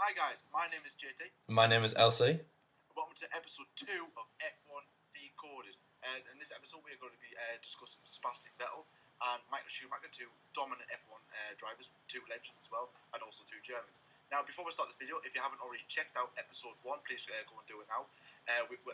Hi guys, my name is JT. My name is Elsie. Welcome to episode 2 of F1 Decoded. In this episode, we are going to be discussing Sebastian Vettel and Michael Schumacher, two dominant F1 drivers, two legends as well, and also two Germans. Now, before we start this video, if you haven't already checked out episode 1, please go and do it now.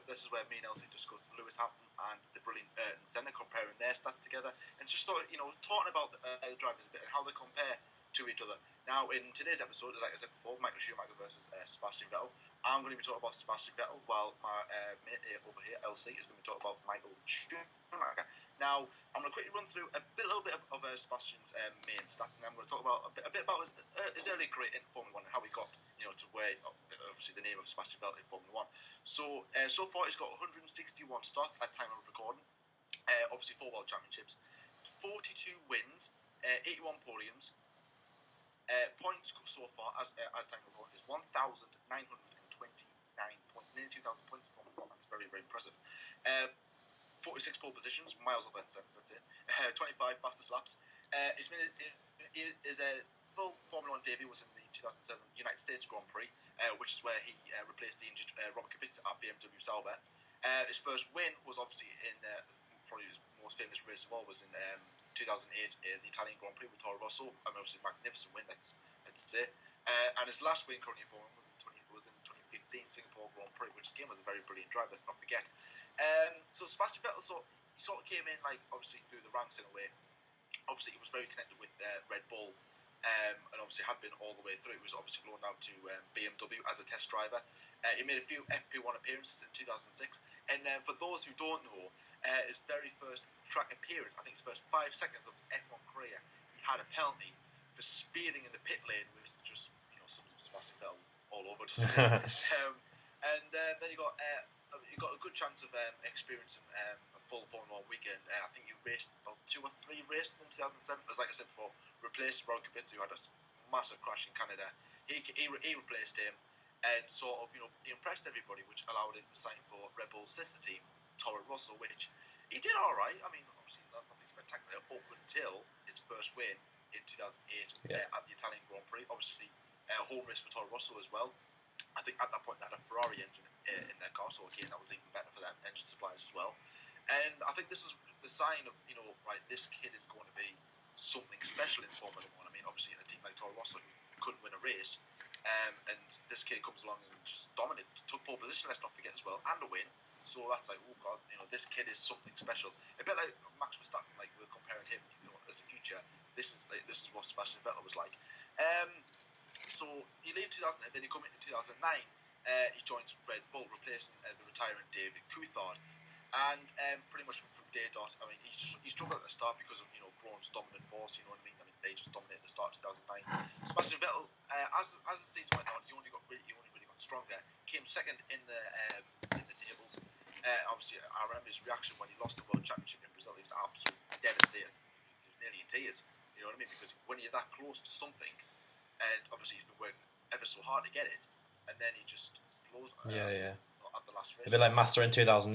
This is where me and Elsie discuss Lewis Hamilton and the brilliant Ayrton Senna, comparing their stats together, and just sort of, talking about the drivers a bit and how they compare to each other. Now, in today's episode, like I said before, Michael Schumacher versus Sebastian Vettel. I'm going to be talking about Sebastian Vettel, while my mate over here, Elsie, is going to be talking about Michael Schumacher. Now, I'm going to quickly run through a little bit of Sebastian's main stats, and then I'm going to talk about a bit about his early career in Formula 1 and how he got, to where, obviously, the name of Sebastian Vettel in Formula 1. So far, he's got 161 starts at time of recording. Obviously, 4 World Championships, 42 wins, 81 podiums. Points so far as time of recording is 1,929 points, nearly 2,000 points in Formula 1. That's very, very impressive. 46 pole positions, miles of Vincennes, that's it. 25 fastest laps. His full Formula 1 debut was in the 2007 United States Grand Prix, which is where he replaced the injured Robert Kubica at BMW Sauber. His first win was obviously in probably his most famous race of all was in 2008 in the Italian Grand Prix with Toro Rosso. I mean, obviously a magnificent win, let's say. And his last win currently in Formula 1 was in 2015 Singapore Grand Prix, which again was a very brilliant drive, let's not forget. So Sebastian Vettel sort of came in, like, obviously through the ranks in a way. Obviously he was very connected with Red Bull, and obviously had been all the way through. He was obviously blown out to BMW as a test driver. He made a few FP1 appearances in 2006, and for those who don't know, his very first track appearance, I think his first 5 seconds of his F1 career, he had a penalty for speeding in the pit lane, which is just, sums up Sebastian Vettel all over, doesn't it? And then you got a good chance of experiencing a full Formula 1 weekend. I think you raced about 2 or 3 races in 2007, as like I said before, replaced Robert Kubica, who had a massive crash in Canada. He replaced him, and sort of, he impressed everybody, which allowed him to sign for Red Bull's sister team, Toro Rosso, which he did all right. I mean, obviously nothing spectacular up until his first win in 2008 at the Italian Grand Prix. Obviously, home race for Toro Rosso as well. I think at that point they had a Ferrari engine in their car, so again that was even better for them, engine suppliers as well. And I think this is the sign of, right, this kid is going to be something special in Formula 1. I mean, obviously in a team like Toro Rosso, you couldn't win a race, and this kid comes along and just dominated, took pole position, let's not forget as well, and a win. So that's like, oh god, this kid is something special. A bit like Max Verstappen, like we're comparing him, as a future. This is what Sebastian Vettel was like. So he leaves 2008, then he come into 2009. He joins Red Bull, replacing the retiring David Coulthard. And pretty much from day dot, I mean, he struggled at the start because of Braun's dominant force. You know what I mean? I mean, they just dominated the start of 2009. Sebastian Vettel, as the season went on, he only really got stronger. Came second in the tables. Obviously, I remember his reaction when he lost the World Championship in Brazil. He was absolutely devastated. He was nearly in tears. You know what I mean? Because when you're that close to something, and obviously he's been working ever so hard to get it, and then he just blows at the last race. A bit like Master in 2008.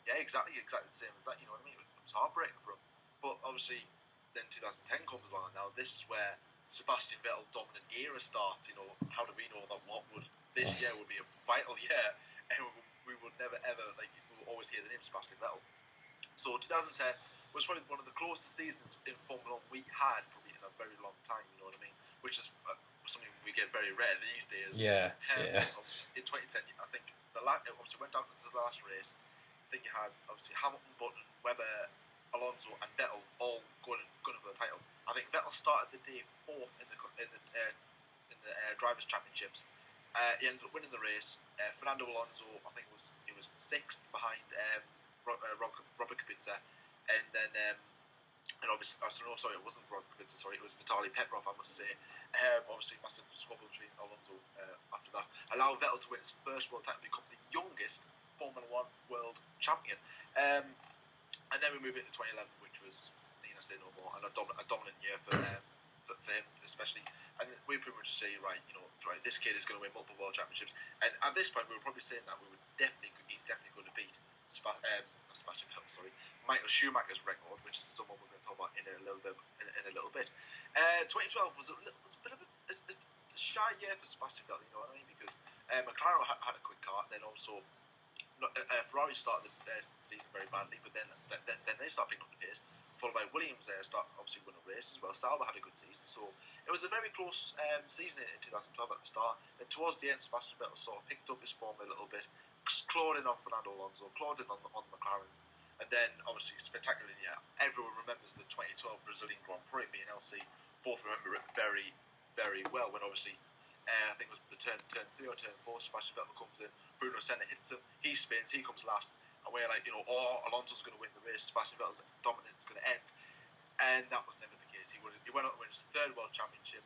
Yeah, exactly the same as that. You know what I mean? It was heartbreaking for him. But obviously, then 2010 comes along, and now this is where Sebastian Vettel dominant era starts. How do we know that this year would be a vital year, and we would never ever, we will always hear the name Sebastian Vettel. So 2010 was probably one of the closest seasons in Formula 1 we had probably in a very long time. You know what I mean? Which is something we get very rare these days. Yeah. In 2010, I think obviously went down to the last race. I think you had obviously Hamilton, Button, Webber, Alonso, and Vettel all going for the title. I think Vettel started the day 4th in the drivers' championships. He ended up winning the race. Fernando Alonso, I think he was 6th behind Robert Kubica, and then and obviously, it wasn't Robert Kubica. Sorry, it was Vitaly Petrov. I must say, obviously, massive squabble between Alonso after that. Allowed Vettel to win his first world title, become the youngest Formula 1 world champion. And then we move into 2011, which was, need I say no more, and a dominant year for him, especially. And we pretty much say, right, this kid is going to win multiple world championships. And at this point, we were probably saying that he's definitely going to beat Michael Schumacher's record, which is someone we're going to talk about in a little bit. 2012 was a bit of a shy year for Sebastian Vettel, you know what I mean? Because McLaren had a quick car, then also Ferrari started the season very badly, but then they started picking up the pace, followed by Williams start obviously winning a race as well. Sauber had a good season, so it was a very close season in 2012 at the start. Then towards the end, Sebastian Vettel sort of picked up his form a little bit, clawed in on Fernando Alonso, clawed in on the McLarens, and then obviously spectacularly, everyone remembers the 2012 Brazilian Grand Prix. Me and LC both remember it very, very well when obviously. I think it was the turn 3 or turn 4, Sebastian Vettel comes in, Bruno Senna hits him, he spins, he comes last, and we're like, Alonso's going to win the race, Sebastian Vettel's dominance is going to end. And that was never the case. He went on to win his third World Championship,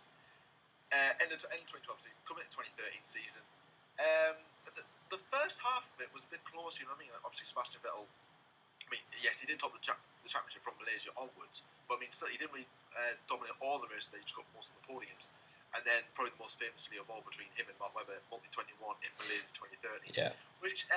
end of 2012 season, coming into 2013 season. The first half of it was a bit close, you know what I mean? Obviously, Sebastian Vettel, yes, he did top the championship from Malaysia onwards, but still, he didn't really dominate all the races, he just got most of the podiums. And then probably the most famously of all between him and Mark Webber, multi-21 in Malaysia 2030, which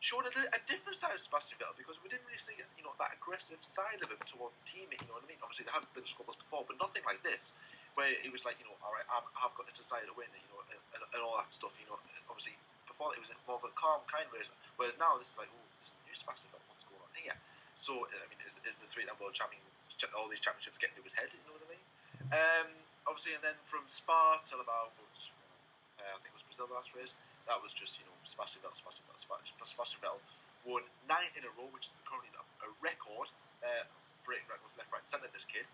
showed a different side of Sebastian Vettel, because we didn't really see that aggressive side of him towards teaming. You know what I mean? Obviously there hadn't been squabbles before, but nothing like this, where he was like, all right, I've got to decide to win, and all that stuff. Obviously before it was more of a calm, kind racer, whereas now this is like, this is new Sebastian Vettel. What's going on here? So I mean, is the 3-time world champion, all these championships getting to his head? You know what I mean? Obviously, and then from Spa till about, I think it was Brazil the last race, that was just, Sebastian Vettel won 9 in a row, which is currently a record, breaking records left, right, and centre, this kid.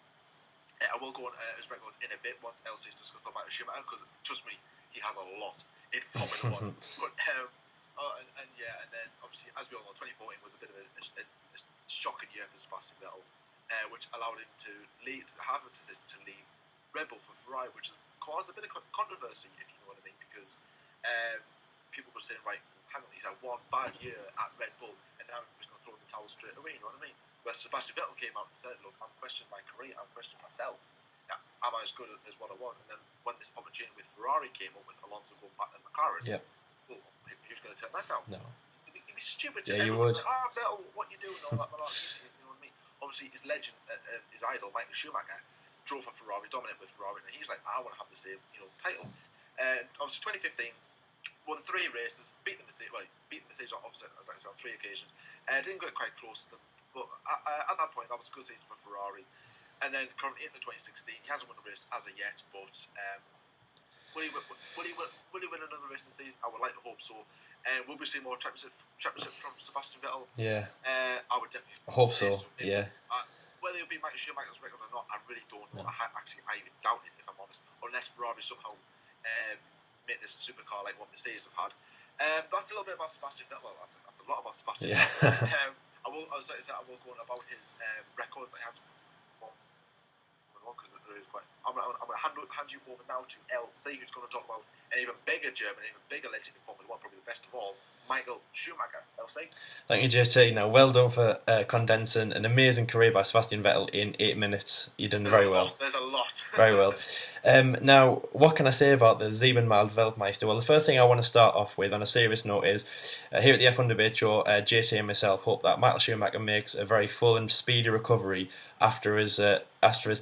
I will go on his records in a bit once LC's just going to go back to Schumacher, because trust me, he has a lot in Formula 1. But, and then obviously, as we all know, 2014 was a bit of a shocking year for Sebastian Vettel, which allowed him to have a decision to leave Red Bull for Ferrari, which has caused a bit of controversy, if you know what I mean, because people were saying, right, hang on, he's had one bad year at Red Bull, and now he's going to throw in the towel straight away, you know what I mean? Where Sebastian Vettel came out and said, look, I'm questioning my career, I'm questioning myself. Am I as good as what I was? And then when this opportunity with Ferrari came up, with Alonso going back to McLaren, well, who's going to turn that down? No. You'd be stupid to you would. Like, Vettel, what you doing? All that malarkey, you know what I mean? Obviously, his legend, his idol, Michael Schumacher, drove for Ferrari, dominated with Ferrari, and he's like, I want to have the same, title. And obviously, 2015, won 3 races, beat the Mercedes obviously, as I said, on 3 occasions. Didn't get quite close to them, but at that point, that was a good season for Ferrari. And then currently into 2016, he hasn't won a race as of yet, but will he win another race this season? I would like to hope so. And will we see more championships from Sebastian Vettel? Yeah. I would definitely hope so. Yeah. Whether it'll be Michael Schumacher's record or not, I really don't know. No. I even doubt it, if I'm honest. Unless Ferrari somehow make this supercar like what Mercedes have had. That's a little bit about Sebastian Vettel. Well, that's a lot about Sebastian Vettel. I will go on about his records that he has. Because there is quite. I'm going to hand you over now to LC, who's going to talk about an even bigger German, an even bigger legend in Formula 1, probably the best of all, Michael Schumacher. LC? Thank you, JT. Now, well done for condensing an amazing career by Sebastian Vettel in 8 minutes. You've done very well. There's a lot. Very well. Now, what can I say about the 7-Mal Weltmeister? Well, the first thing I want to start off with on a serious note is, here at the F1 Debate Show, JT and myself hope that Michael Schumacher makes a very full and speedy recovery after his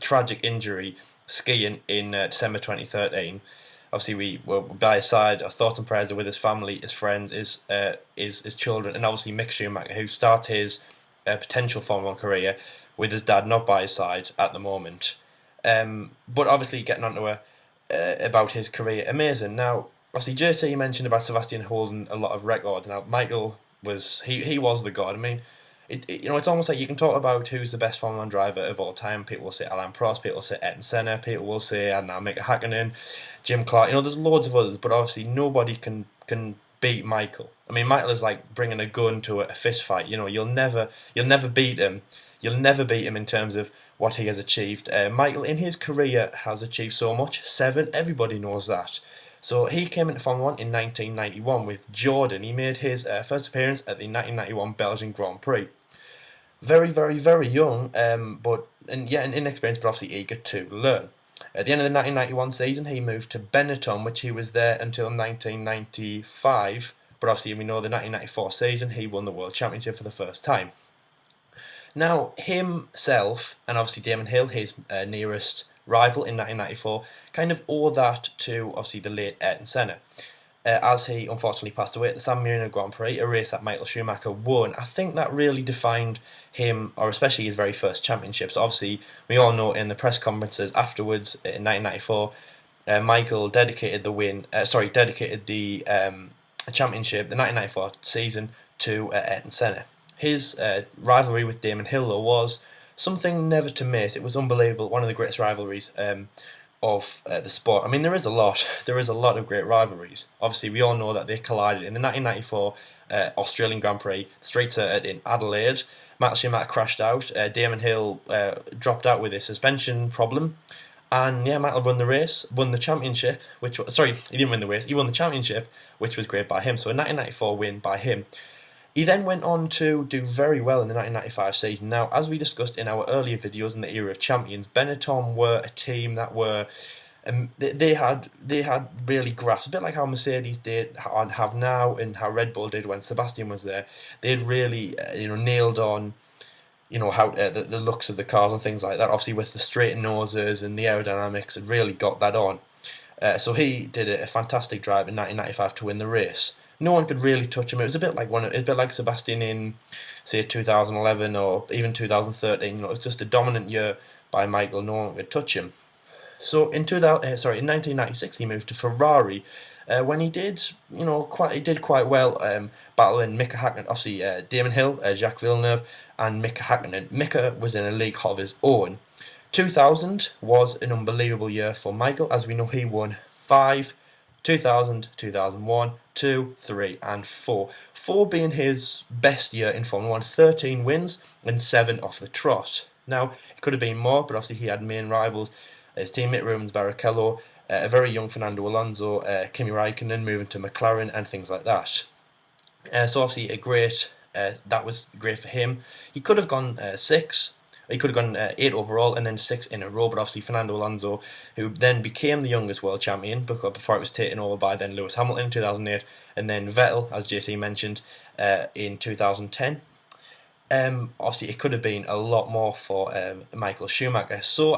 tragic injury skiing in December 2013. Obviously, we were by his side. Our thoughts and prayers are with his family, his friends, his children, and obviously Mick Schumacher, who started his potential Formula 1 career with his dad not by his side at the moment. But obviously, getting on to about his career, amazing. Now, obviously, JT mentioned about Sebastian holding a lot of records. Now, Michael was the god. I mean, it's almost like you can talk about who's the best Formula 1 driver of all time. People will say Alain Prost, people will say Ayrton Senna, people will say, I don't know, Mika Hakkinen, Jim Clark. There's loads of others, but obviously nobody can beat Michael. I mean, Michael is like bringing a gun to a fist fight. You'll never beat him. You'll never beat him in terms of what he has achieved. Michael, in his career, has achieved so much. 7, everybody knows that. So he came into Formula 1 in 1991 with Jordan. He made his first appearance at the 1991 Belgian Grand Prix. Very, very, very young, and inexperienced, but obviously eager to learn. At the end of the 1991 season, he moved to Benetton, which he was there until 1995. But obviously, we know the 1994 season, he won the World Championship for the first time. Now, himself, and obviously Damon Hill, his nearest rival in 1994, kind of owe that to obviously the late Ayrton Senna. As he unfortunately passed away at the San Marino Grand Prix, a race that Michael Schumacher won. I think that really defined him, or especially his very first championships. Obviously, we all know in the press conferences afterwards in 1994, Michael dedicated the championship, the 1994 season, to Ayrton Senna. His rivalry with Damon Hill, though, was something never to miss. It was unbelievable, one of the greatest rivalries of the sport. I mean, there is a lot of great rivalries. Obviously, we all know that they collided in the 1994 Australian Grand Prix, straight started in Adelaide. Michael Schumacher crashed out. Damon Hill dropped out with a suspension problem. And yeah, Michael won the race, won the championship, he didn't win the race, he won the championship, which was great by him. So a 1994 win by him. He then went on to do very well in the 1995 season. Now, as we discussed in our earlier videos in the era of champions, Benetton were a team that were they had really grasped, a bit like how Mercedes did and have now, and how Red Bull did when Sebastian was there. They'd really nailed on how the looks of the cars and things like that. Obviously, with the straight noses and the aerodynamics, had really got that on. So he did a fantastic drive in 1995 to win the race. No one could really touch him. It was a bit like Sebastian in, say, 2011 or even 2013. It was just a dominant year by Michael. No one could touch him. So in 1996, he moved to Ferrari. When he did, quite well, battling Mika Hakkinen, obviously Damon Hill, Jacques Villeneuve, and Mika Hakkinen. Mika was in a league of his own. 2000 was an unbelievable year for Michael, as we know he won 5, 2000, 2001, 2, 3, and 4. 4 being his best year in Formula 1, 13 wins and 7 off the trot. Now, it could have been more, but obviously he had main rivals, his teammate Rubens Barrichello, a very young Fernando Alonso, Kimi Raikkonen moving to McLaren, and things like that. So obviously that was great for him. He could have gone 6, he could have gone 8 overall and then 6 in a row, but obviously Fernando Alonso, who then became the youngest world champion before it was taken over by then Lewis Hamilton in 2008, and then Vettel, as JT mentioned, in 2010. Obviously, it could have been a lot more for Michael Schumacher. So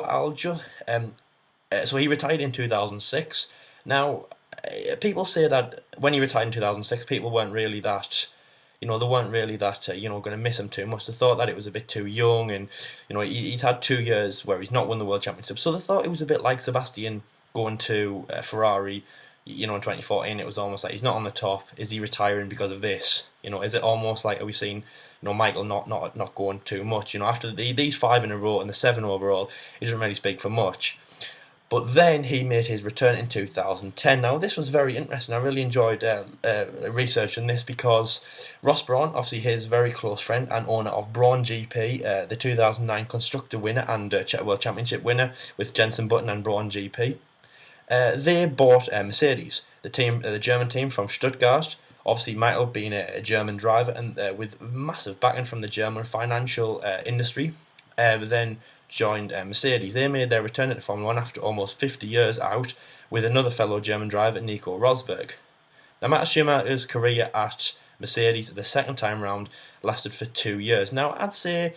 so he retired in 2006. Now, people say that when he retired in 2006, people weren't really that, going to miss him too much. They thought that it was a bit too young, and he's had 2 years where he's not won the World Championship. So they thought it was a bit like Sebastian going to Ferrari. In 2014, it was almost like he's not on the top. Is he retiring because of this? Is it almost like, are we seeing, Michael not going too much? After these 5 in a row and the 7 overall, it doesn't really speak for much. But then he made his return in 2010. Now, this was very interesting. I really enjoyed researching this because Ross Brawn, obviously his very close friend and owner of Brawn GP, the 2009 Constructor winner and World Championship winner with Jenson Button and Brawn GP, they bought Mercedes, the German team from Stuttgart. Obviously, Michael being a German driver and with massive backing from the German financial industry, then joined Mercedes. They made their return into Formula 1 after almost 50 years out with another fellow German driver, Nico Rosberg. Now, Michael Schumacher's career at Mercedes the second time round lasted for 2 years. Now, I'd say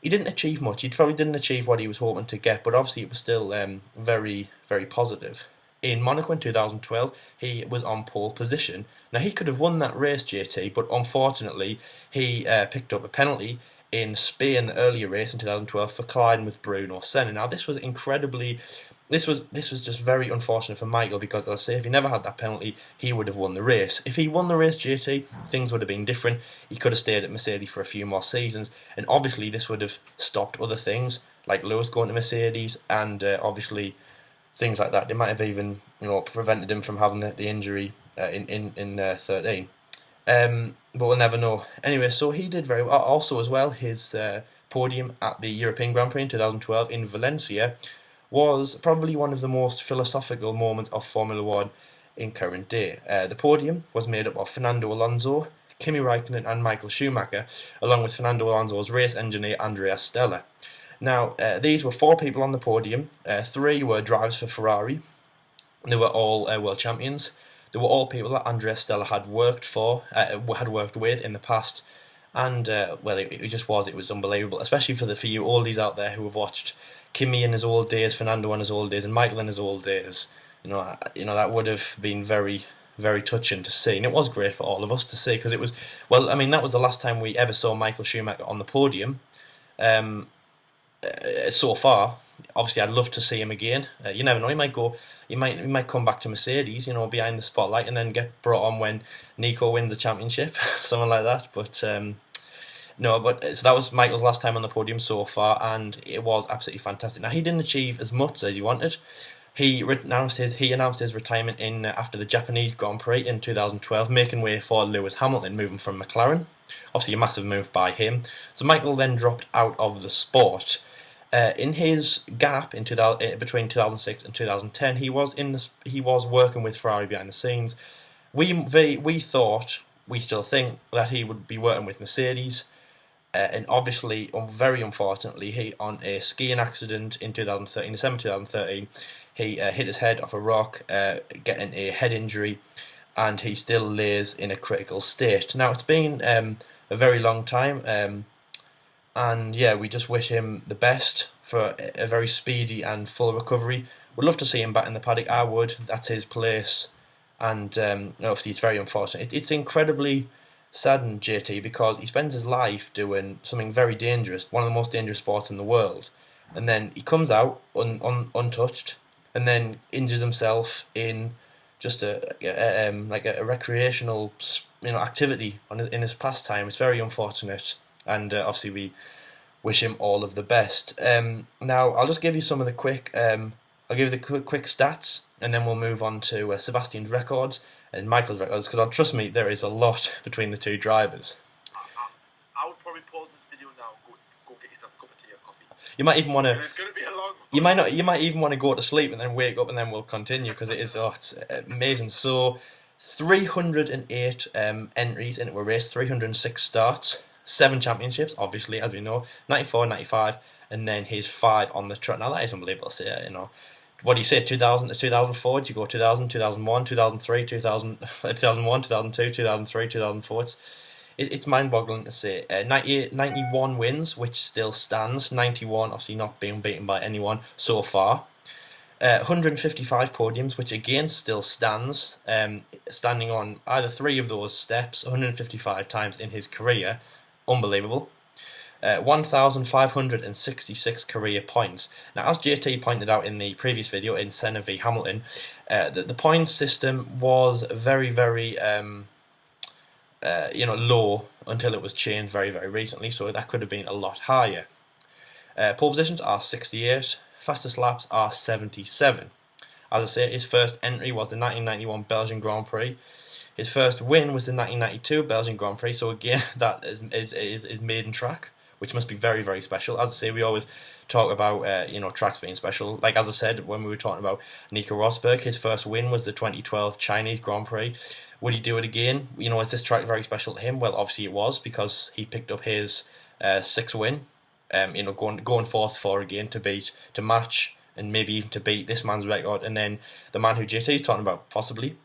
he didn't achieve much. He probably didn't achieve what he was hoping to get, but obviously it was still very, very positive. In Monaco in 2012, he was on pole position. Now, he could have won that race, JT, but unfortunately, he picked up a penalty in Spain, the earlier race in 2012, for colliding with Bruno Senna. Now, this was just very unfortunate for Michael because, as I say, if he never had that penalty, he would have won the race. If he won the race, JT, things would have been different. He could have stayed at Mercedes for a few more seasons, and obviously this would have stopped other things, like Lewis going to Mercedes, and obviously things like that. They might have even, prevented him from having the injury in 13. But we'll never know. Anyway, so he did very well. Also, as well, his podium at the European Grand Prix in 2012 in Valencia was probably one of the most philosophical moments of Formula 1 in current day. The podium was made up of Fernando Alonso, Kimi Raikkonen and Michael Schumacher, along with Fernando Alonso's race engineer Andrea Stella. Now, these were 4 people on the podium. 3 were drivers for Ferrari. They were all world champions. They were all people that Andrea Stella had worked with in the past. and well, it just was. It was unbelievable, especially for you oldies out there who have watched Kimi in his old days, Fernando in his old days, and Michael in his old days. That would have been very, very touching to see, and it was great for all of us to see because it was. Well, I mean, that was the last time we ever saw Michael Schumacher on the podium. So far, obviously, I'd love to see him again. You never know; he might go. He might come back to Mercedes, behind the spotlight, and then get brought on when Nico wins the championship, something like that. But no, so that was Michael's last time on the podium so far, and it was absolutely fantastic. Now he didn't achieve as much as he wanted. He announced his retirement in after the Japanese Grand Prix in 2012, making way for Lewis Hamilton, moving from McLaren. Obviously, a massive move by him. So Michael then dropped out of the sport. In his gap between 2006 and 2010, he was working with Ferrari behind the scenes. We still think that he would be working with Mercedes, and obviously, very unfortunately, he on a skiing accident in December 2013, he hit his head off a rock, getting a head injury, and he still lays in a critical state. Now it's been a very long time. And yeah, we just wish him the best for a very speedy and full recovery. Would love to see him back in the paddock. I would. That's his place. And obviously, it's very unfortunate. It's incredibly saddened JT because he spends his life doing something very dangerous, one of the most dangerous sports in the world, and then he comes out untouched, and then injures himself in just a recreational activity in his pastime. It's very unfortunate. And obviously, we wish him all of the best. Now, I'll just give you some of the quick. I'll give you the quick stats, and then we'll move on to Sebastian's records and Michael's records. Because trust me, there is a lot between the two drivers. I would probably pause this video now. Go get yourself a cup of tea or coffee. You might even want to. It's going to be a long. You might not. You might even want to go to sleep and then wake up, and then we'll continue because it's amazing. So, 308 entries into a race, 306 starts. 7 championships, obviously, as we know, 94, 95, and then his 5 on the track. Now, that is unbelievable to see, What do you say, 2000 to 2004? Do you go 2000, 2001, 2003, 2001, 2002, 2003, 2004? It's mind-boggling to say. 91 wins, which still stands. 91, obviously not being beaten by anyone so far. 155 podiums, which again still stands, standing on either 3 of those steps 155 times in his career. Unbelievable. 1,566 career points. Now, as JT pointed out in the previous video in Senna v Hamilton, the points system was very, very low until it was changed very, very recently, so that could have been a lot higher. Pole positions are 68, fastest laps are 77. As I say, his first entry was the 1991 Belgian Grand Prix. His first win was the 1992 Belgian Grand Prix, so again, that is maiden track, which must be very, very special. As I say, we always talk about tracks being special. Like as I said when we were talking about Nico Rosberg, his first win was the 2012 Chinese Grand Prix. Would he do it again? Is this track very special to him? Well, obviously it was because he picked up his 6th win. Going forth for again to match and maybe even to beat this man's record, and then the man who JT is talking about possibly.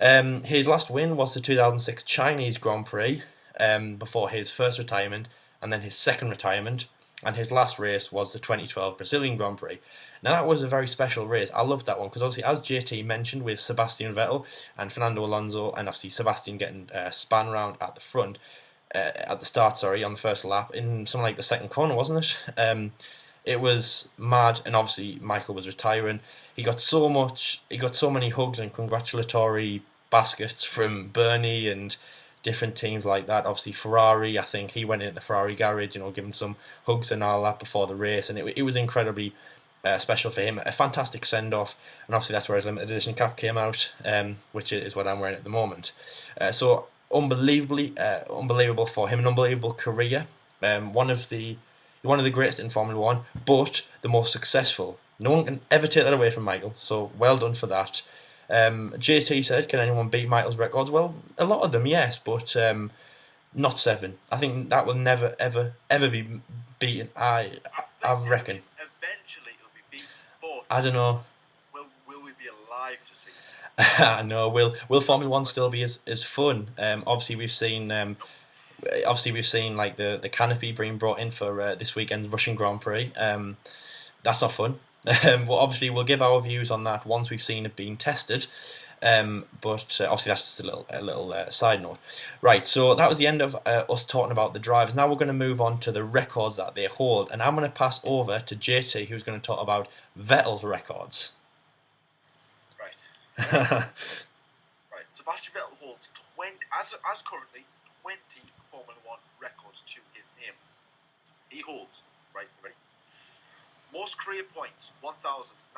His last win was the 2006 Chinese Grand Prix before his first retirement and then his second retirement, and his last race was the 2012 Brazilian Grand Prix. Now that was a very special race. I loved that one because obviously, as JT mentioned, with Sebastian Vettel and Fernando Alonso, and obviously Sebastian getting spun round at the front, at the start, on the first lap in something like the second corner, wasn't it? It was mad, and obviously Michael was retiring. He got so many hugs and congratulatory baskets from Bernie and different teams like that. Obviously Ferrari, I think he went in the Ferrari garage, giving some hugs and all that before the race, and it was incredibly special for him. A fantastic send-off, and obviously that's where his limited edition cap came out, which is what I'm wearing at the moment. So unbelievable for him, an unbelievable career. One of the greatest in Formula 1, but the most successful. No one can ever take that away from Michael, so well done for that. JT said, can anyone beat Michael's records? Well, a lot of them, yes, but not 7. I think that will never, ever, ever be beaten. I reckon. Eventually it'll be beaten, but I don't know. Will we be alive to see it? No, will Formula 1 still be as fun? Obviously, we've seen obviously we've seen like the canopy being brought in for this weekend's Russian Grand Prix. That's not fun. Well, obviously we'll give our views on that once we've seen it being tested. But obviously that's just a little side note. Right, so that was the end of us talking about the drivers. Now we're going to move on to the records that they hold, and I'm going to pass over to JT, who's going to talk about Vettel's records. Right. Right. Sebastian Vettel holds 20, as currently 20 Formula One records to his name. He holds, right, ready? Most career points, 1,929.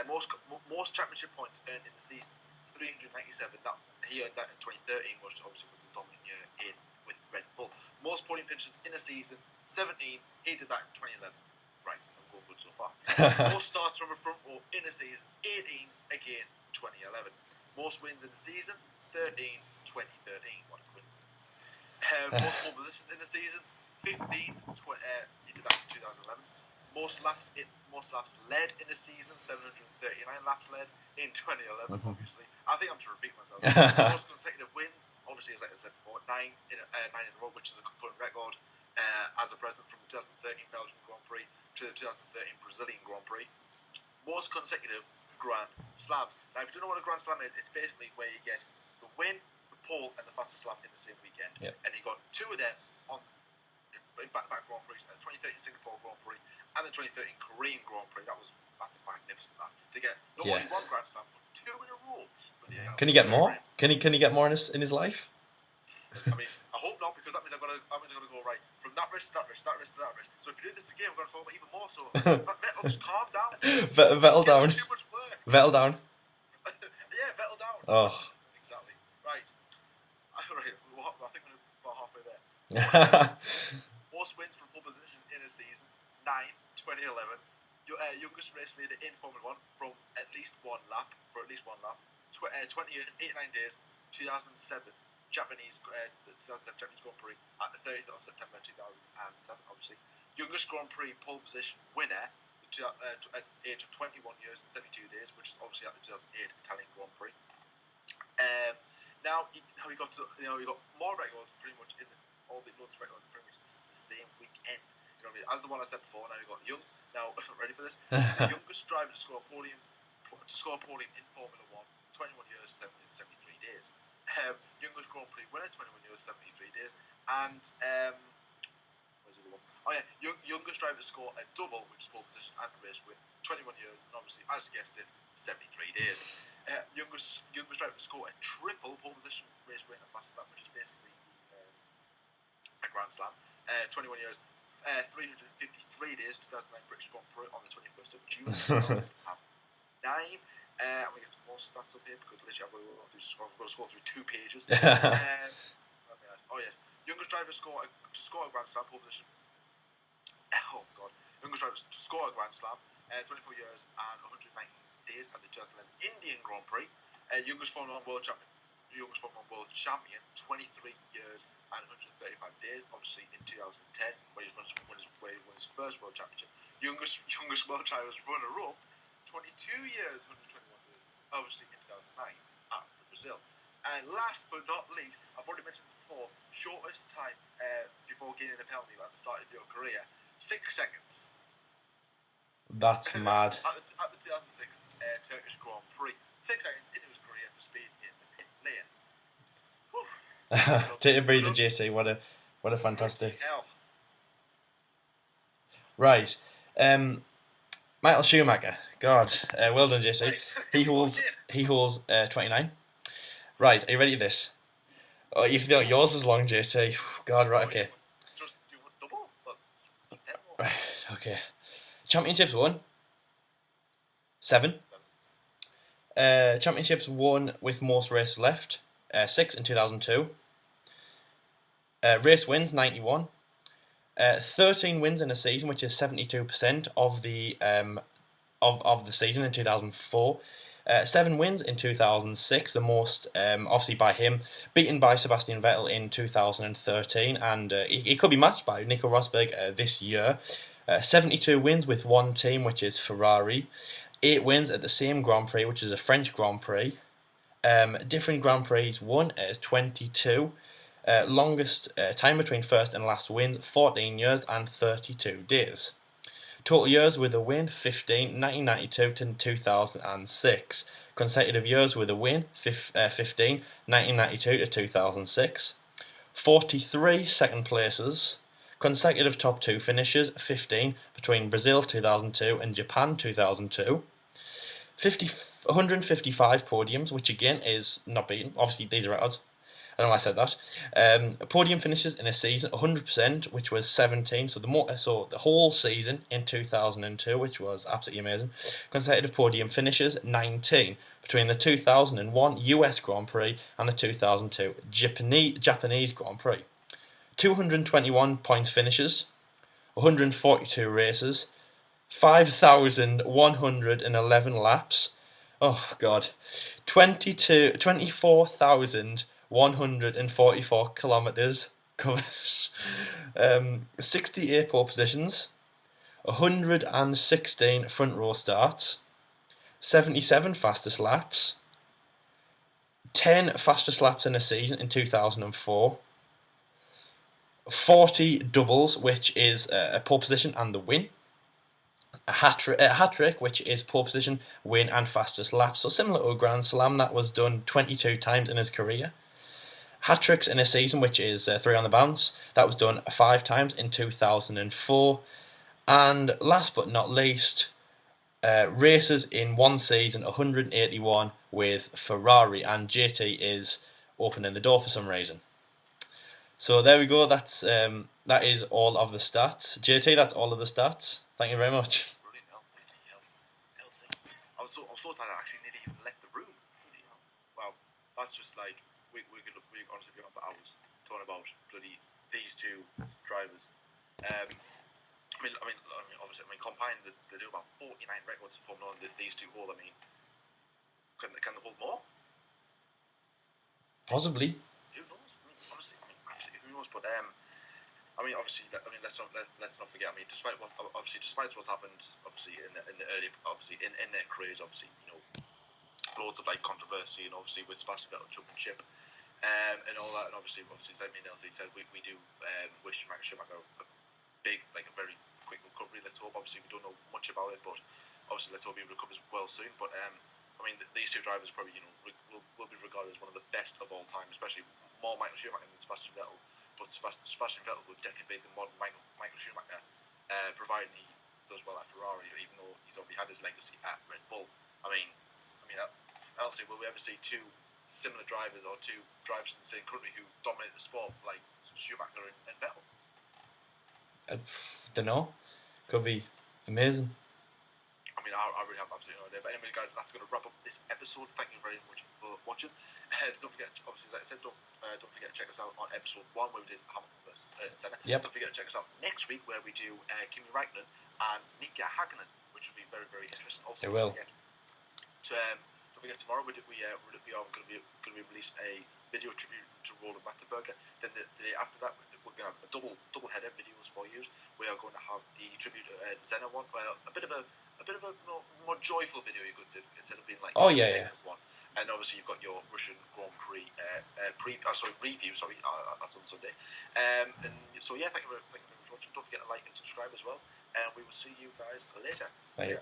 Most championship points earned in the season, 397. That he earned that in 2013, which obviously was his dominant year in with Red Bull. Most podium finishes in a season, 17. He did that in 2011. Right, I'm going good so far. Most starts from a front row in a season, 18. Again, 2011. Most wins in a season, 13. 2013. What a coincidence. Most pole positions in a season, 15. He did that in 2011. Most laps led in a season, 739 laps led in 2011, obviously. I think I'm to repeat myself. Most consecutive wins, obviously, as I said before, 9 in a row, which is a current record as a president from the 2013 Belgian Grand Prix to the 2013 Brazilian Grand Prix. Most consecutive Grand Slams. Now, if you don't know what a Grand Slam is, it's basically where you get the win, the pole, and the fastest lap in the same weekend. Yep. And he got 2 of them in back-to-back Grand Prix, the 2013 Singapore Grand Prix and the 2013 Korean Grand Prix. That's magnificent. That to get not only 1 Grand Slam, but 2 in a row. But can he get more? Can he get more in his life? I mean, I hope not, because that means I'm gonna go right from that race to that race, that race to that race. So if you do this again, we're gonna talk about even more. So Vettel, just calm down. Vettel down. Too much work. Vettel down. Yeah, Vettel down. Oh. Exactly. Right. Right. I think we're about halfway there. Most wins from pole position in a season, 9, 2011. Youngest race leader in Formula 1 from at least 1 lap, 20 years, 89 days, 2007 Japanese, the 2007 Japanese Grand Prix at the 30th of September 2007, obviously. Youngest Grand Prix pole position winner at the age of 21 years and 72 days, which is obviously at the 2008 Italian Grand Prix. Now he got more records pretty much in all the loads of records pretty much the same weekend. You know what I mean? As the one I said before, now you got Young. Now, ready for this? The youngest driver to score a podium in Formula 1, 21 years, 73 days. Youngest Grand Prix winner, 21 years, 73 days. And where's the other one? Oh yeah, youngest driver to score a double, which is pole position and race win, 21 years, and obviously, as you guessed it, 73 days. Youngest driver to score a triple pole position, race win, and fastest lap, which is basically a Grand Slam. 21 years, 353 days, 2009 British Grand Prix on the 21st of June 2009. I'm going to get some more stats up here because literally I've got to scroll through 2 pages. Oh yes, youngest driver to score a Grand Slam pole position. Oh god, youngest driver to score a Grand Slam, 24 years and 119 days at the 2011 Indian Grand Prix. Youngest Formula 1 World Champion, 23 years and 135 days, obviously in 2010, where he won his first World Championship. Youngest World Drivers runner-up, 22 years, 121 days, obviously in 2009 at Brazil. And last but not least, I've already mentioned this before, shortest time before gaining a penalty at the start of your career, 6 seconds. That's mad. At the 2006 Turkish Grand Prix, 6 seconds into his career for speed in the pit lane. Take a breather, JT. What a fantastic. Right. Michael Schumacher. God, well done, JT. He holds 29. Right, are you ready for this? Oh, you feel like yours is long, JT. God, right, okay. Just do a double. Right, okay. Championships won. 7. Championships won with most races left. 6 in 2002. Race wins 91. 13 wins in a season, which is 72% of the season in 2004. 7 wins in 2006, the most obviously by him, beaten by Sebastian Vettel in 2013, and he could be matched by Nico Rosberg this year. 72 wins with one team, which is Ferrari. 8 wins at the same Grand Prix, which is a French Grand Prix. Different Grand Prix won is 22. longest time between first and last wins, 14 years and 32 days. Total years with a win, 15, 1992 to 2006. Consecutive years with a win, 15, 1992 to 2006. 43 second places. Consecutive top 2 finishes, 15 between Brazil 2002 and Japan 2002. 155 podiums, which again is not beaten. Obviously, these are records. I don't know why I said that. Podium finishes in a season, 100%, which was 17. So the whole season in 2002, which was absolutely amazing. Consecutive podium finishes, 19 between the 2001 US Grand Prix and the 2002 Japanese Grand Prix. 221 points finishes, 142 races, 5,111 laps. Oh God, 24,144 kilometres covered, 68 pole positions, 116 front row starts, 77 fastest laps, 10 fastest laps in a season in 2004, 40 doubles, which is a pole position and the win. A hat-trick, which is pole position, win and fastest lap. So similar to a Grand Slam, that was done 22 times in his career. Hat-tricks in a season, which is 3 on the bounce, that was done 5 times in 2004. And last but not least, races in one season, 181 with Ferrari, and JT is opening the door for some reason. So there we go. That is all of the stats. JT, that's all of the stats. Thank you very much. Brilliant. Elsie. I was so tired I actually nearly even left the room. Wow, that's just like we honestly be on for hours talking about bloody these two drivers. I mean, obviously, combined they do about 49 records in Formula 1. These two hold. I mean, can they hold more? Possibly. Who knows? Honestly, absolutely, who knows? But obviously, let's not forget. Despite what's happened, obviously in the early, obviously in their careers, obviously loads of like controversy, and obviously with Sebastian Vettel championship, and all that, and obviously as Elsie said, we do wish Michael Schumacher a big, like a very quick recovery. Let's hope. Obviously, we don't know much about it, but obviously let's hope he recovers well soon. But these two drivers probably will be regarded as one of the best of all time, especially more Michael Schumacher than Sebastian Vettel. But Sebastian Vettel would definitely be the modern Michael Schumacher, providing he does well at Ferrari, even though he's already had his legacy at Red Bull. Elsie, will we ever see two similar drivers or two drivers in the same country who dominate the sport like Schumacher and Vettel? I don't know. Could be amazing. I really have absolutely no idea. But anyway, guys, that's going to wrap up this episode. Thank you very much for watching. Don't forget, obviously, as I said, don't forget to check us out on episode 1 where we did Hamilton vs Senna. Yep. Don't forget to check us out next week where we do Kimi Räikkönen and Mika Hakkinen, which will be very, very interesting. Also, don't forget tomorrow we are going to be releasing a video tribute to Roland Ratzenberger. Then the day after that, we're going to have a double header videos for you. We are going to have the tribute to Senna one, a bit of a more joyful video, you could say, instead of being like one. And obviously you've got your Russian Grand Prix review. That's on Sunday. And so thank you very much for watching. Don't forget to like and subscribe as well. And we will see you guys later. Bye.